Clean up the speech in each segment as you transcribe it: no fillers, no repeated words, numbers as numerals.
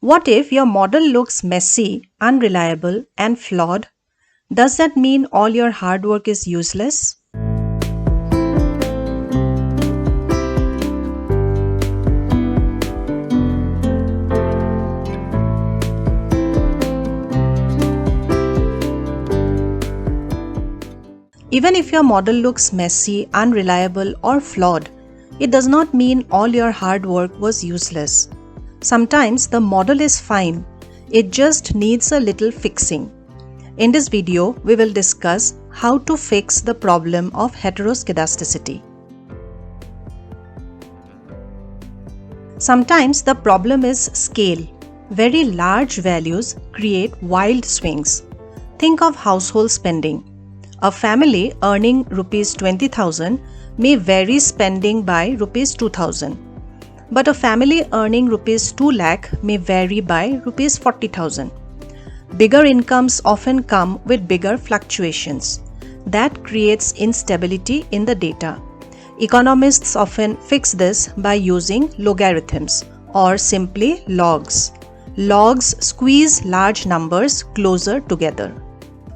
What if your model looks messy, unreliable, and flawed? Does that mean all your hard work is useless? Even if your model looks messy, unreliable, or flawed, it does not mean all your hard work was useless. Sometimes the model is fine, it just needs a little fixing. In this video, we will discuss how to fix the problem of heteroscedasticity. Sometimes the problem is scale. Very large values create wild swings. Think of household spending. A family earning Rs 20,000 may vary spending by Rs 2,000. But a family earning Rs 2 lakh may vary by Rs 40,000. Bigger incomes often come with bigger fluctuations. That creates instability in the data. Economists often fix this by using logarithms or simply logs. Logs squeeze large numbers closer together.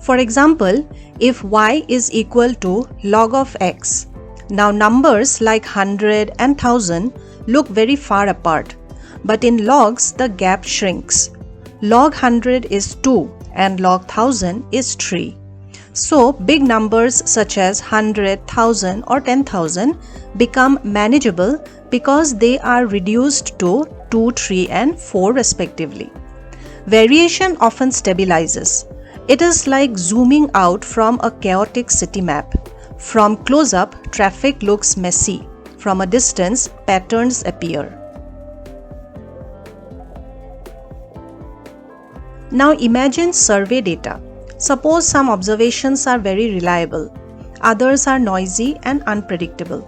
For example, if y is equal to log of x, now numbers like 100 and 1000 look very far apart, but in logs the gap shrinks. Log 100 is 2 and log 1000 is 3. So big numbers such as 100, 1000 or 10,000 become manageable because they are reduced to 2, 3 and 4 respectively. Variation often stabilizes. It is like zooming out from a chaotic city map. From close-up, traffic looks messy. From a distance, patterns appear. Now imagine survey data. Suppose some observations are very reliable. Others are noisy and unpredictable.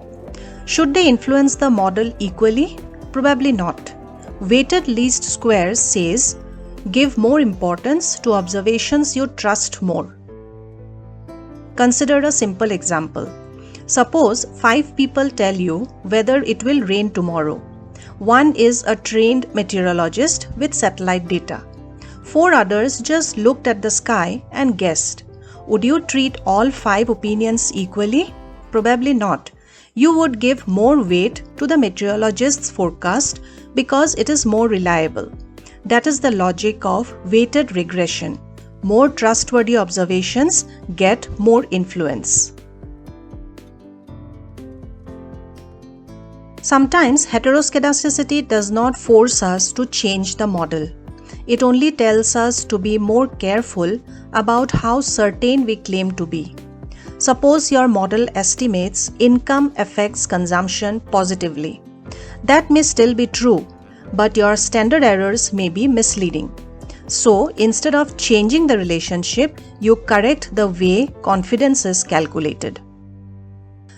Should they influence the model equally? Probably not. Weighted least squares says, give more importance to observations you trust more. Consider a simple example. Suppose 5 people tell you whether it will rain tomorrow. One is a trained meteorologist with satellite data. 4 others just looked at the sky and guessed. Would you treat all 5 opinions equally? Probably not. You would give more weight to the meteorologist's forecast because it is more reliable. That is the logic of weighted regression. More trustworthy observations get more influence. Sometimes heteroscedasticity does not force us to change the model. It only tells us to be more careful about how certain we claim to be. Suppose your model estimates income affects consumption positively. That may still be true, but your standard errors may be misleading. So, instead of changing the relationship, you correct the way confidence is calculated.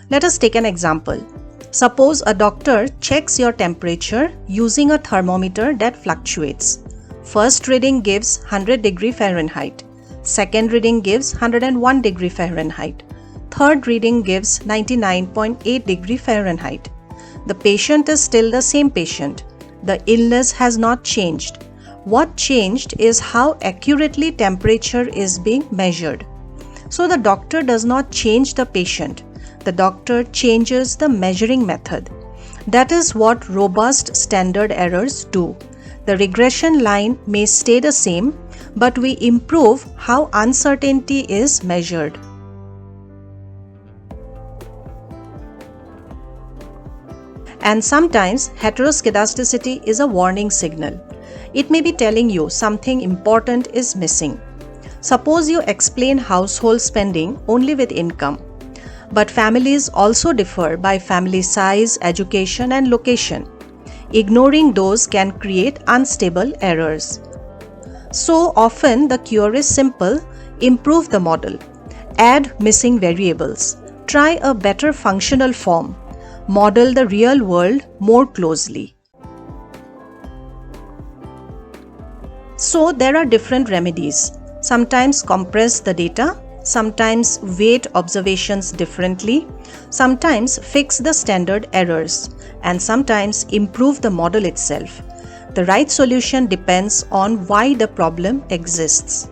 Let us take an example. Suppose a doctor checks your temperature using a thermometer that fluctuates. First reading gives 100 degree Fahrenheit. Second reading gives 101 degree Fahrenheit. Third reading gives 99.8 degree Fahrenheit. The patient is still the same patient. The illness has not changed. What changed is how accurately temperature is being measured. So the doctor does not change the patient. The doctor changes the measuring method. That is what robust standard errors do. The regression line may stay the same, but we improve how uncertainty is measured. And sometimes heteroscedasticity is a warning signal. It may be telling you something important is missing. Suppose you explain household spending only with income. But families also differ by family size, education, and location. Ignoring those can create unstable errors. So often the cure is simple: improve the model, add missing variables, try a better functional form, model the real world more closely. So there are different remedies. Sometimes compress the data, sometimes weight observations differently, sometimes fix the standard errors, and sometimes improve the model itself. The right solution depends on why the problem exists.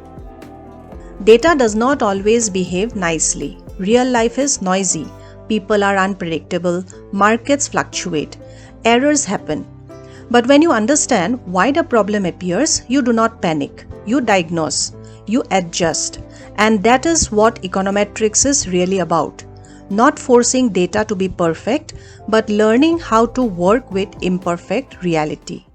Data does not always behave nicely. Real life is noisy. People are unpredictable. Markets fluctuate. Errors happen. But when you understand why the problem appears, you do not panic. You diagnose. You adjust. And that is what econometrics is really about. Not forcing data to be perfect, but learning how to work with imperfect reality.